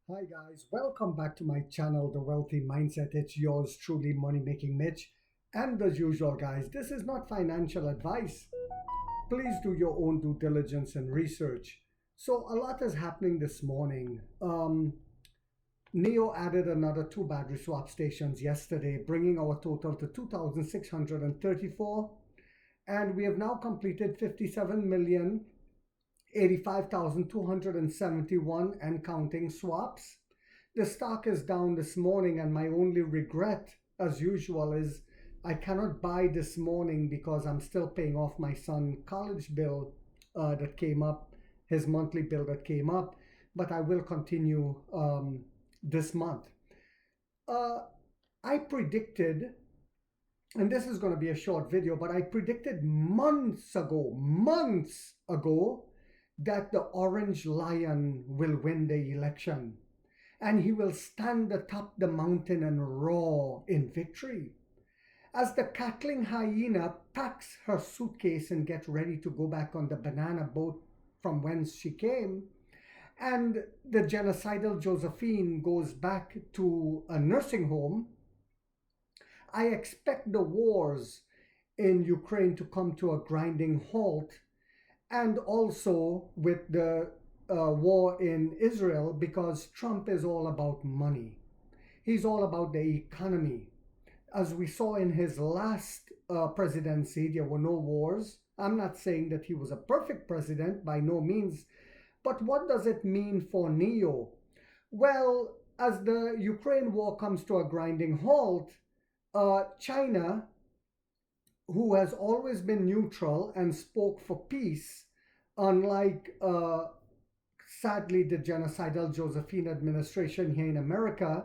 Hi guys, welcome back to my channel, The Wealthy Mindset. It's yours truly, Money Making Mitch. And as usual, guys, this is not financial advice. Please do your own due diligence and research. So a lot is happening this morning. Nio added another two battery swap stations yesterday, bringing our total to 2,634. And we have now completed 57,085,271 and counting swaps. The stock is down this morning, and my only regret, as usual, is I cannot buy this morning because I'm still paying off my son's college bill that came up, his monthly bill that came up, but I will continue this month. I predicted, and this is going to be a short video, but I predicted months ago, that the Orange Lion will win the election and he will stand atop the mountain and roar in victory. As the cackling hyena packs her suitcase and gets ready to go back on the banana boat from whence she came, and the genocidal Josephine goes back to a nursing home, I expect the wars in Ukraine to come to a grinding halt, and also with the war in Israel, because Trump is all about money. He's all about the economy. As we saw in his last presidency, there were no wars. I'm not saying that he was a perfect president, by no means. But what does it mean for Nio? Well, as the Ukraine war comes to a grinding halt, China, who has always been neutral and spoke for peace, unlike sadly the genocidal Josephine administration here in America,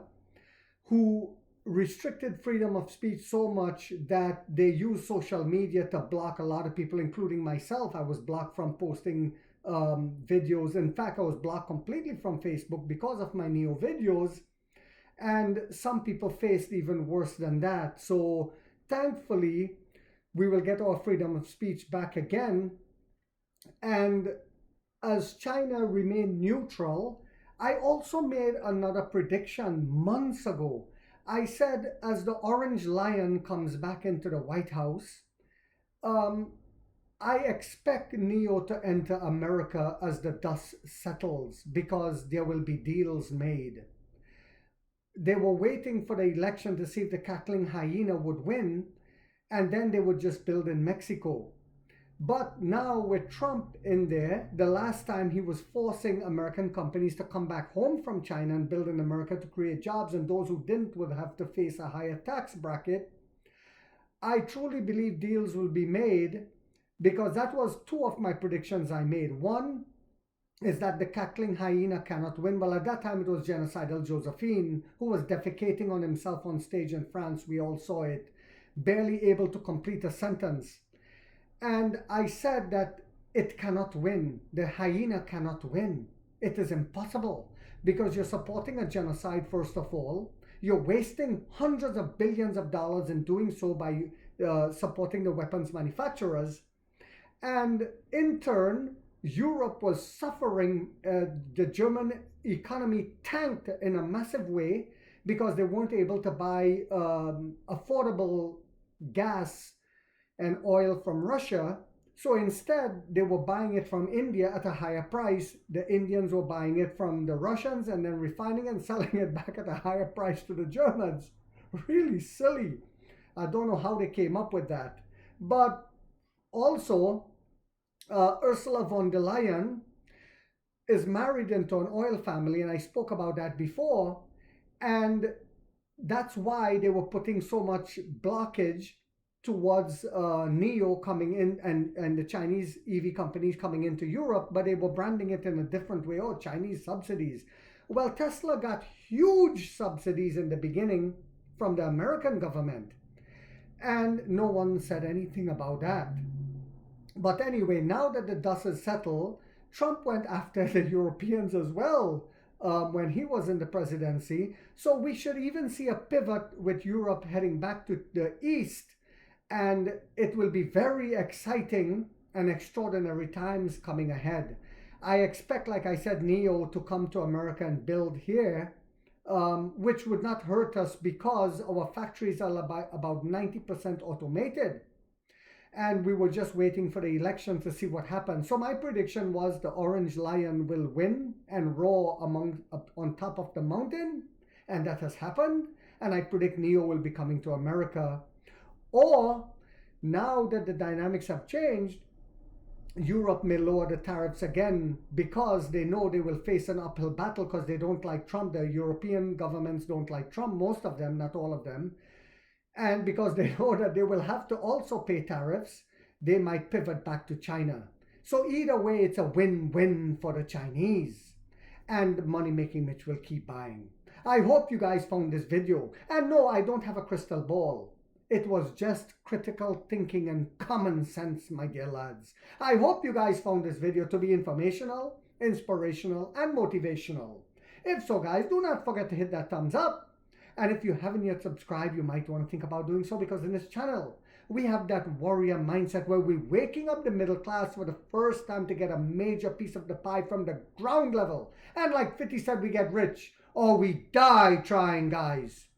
who restricted freedom of speech so much that they use social media to block a lot of people, including myself. I was blocked from posting videos. In fact, I was blocked completely from Facebook because of my Nio videos. And some people faced even worse than that. So thankfully, we will get our freedom of speech back again. And as China remained neutral, I also made another prediction months ago. I said, as the Orange Lion comes back into the White House, I expect Nio to enter America as the dust settles, because there will be deals made. They were waiting for the election to see if the cackling hyena would win, and then they would just build in Mexico. But now with Trump in there, the last time he was forcing American companies to come back home from China and build in America to create jobs, and those who didn't would have to face a higher tax bracket. I truly believe deals will be made, because that was two of my predictions I made. One is that the cackling hyena cannot win. Well, at that time it was genocidal Josephine, who was defecating on himself on stage in France. We all saw it, barely able to complete a sentence. And I said that it cannot win. The hyena cannot win. It is impossible, because you're supporting a genocide, first of all. You're wasting hundreds of billions of dollars in doing so by supporting the weapons manufacturers. And in turn, Europe was suffering. The German economy tanked in a massive way because they weren't able to buy affordable gas and oil from Russia. So instead, they were buying it from India at a higher price. The Indians were buying it from the Russians and then refining and selling it back at a higher price to the Germans. Really silly. I don't know how they came up with that. But also, Ursula von der Leyen is married into an oil family, and I spoke about that before. And that's why they were putting so much blockage towards Nio coming in, and the Chinese EV companies coming into Europe, but they were branding it in a different way. Oh, Chinese subsidies. Well, Tesla got huge subsidies in the beginning from the American government, and no one said anything about that. But anyway, now that the dust is settled, Trump went after the Europeans as well when he was in the presidency. So we should even see a pivot with Europe heading back to the east. And it will be very exciting and extraordinary times coming ahead. I expect, like I said, Nio to come to America and build here, which would not hurt us because our factories are about 90% automated. And we were just waiting for the election to see what happened. So my prediction was the orange lion will win and roar on top of the mountain, and that has happened. And I predict Nio will be coming to America. Or now that the dynamics have changed, Europe may lower the tariffs again because they know they will face an uphill battle because they don't like Trump. The European governments don't like Trump, most of them, not all of them. And because they know that they will have to also pay tariffs, they might pivot back to China. So either way, it's a win-win for the Chinese. And money-making Mitch will keep buying. I hope you guys found this video. And no, I don't have a crystal ball. It was just critical thinking and common sense, my dear lads. I hope you guys found this video to be informational, inspirational, and motivational. If so, guys, do not forget to hit that thumbs up. And if you haven't yet subscribed, you might want to think about doing so, because in this channel, we have that warrior mindset where we're waking up the middle class for the first time to get a major piece of the pie from the ground level. And like 50 said, we get rich or we die trying, guys.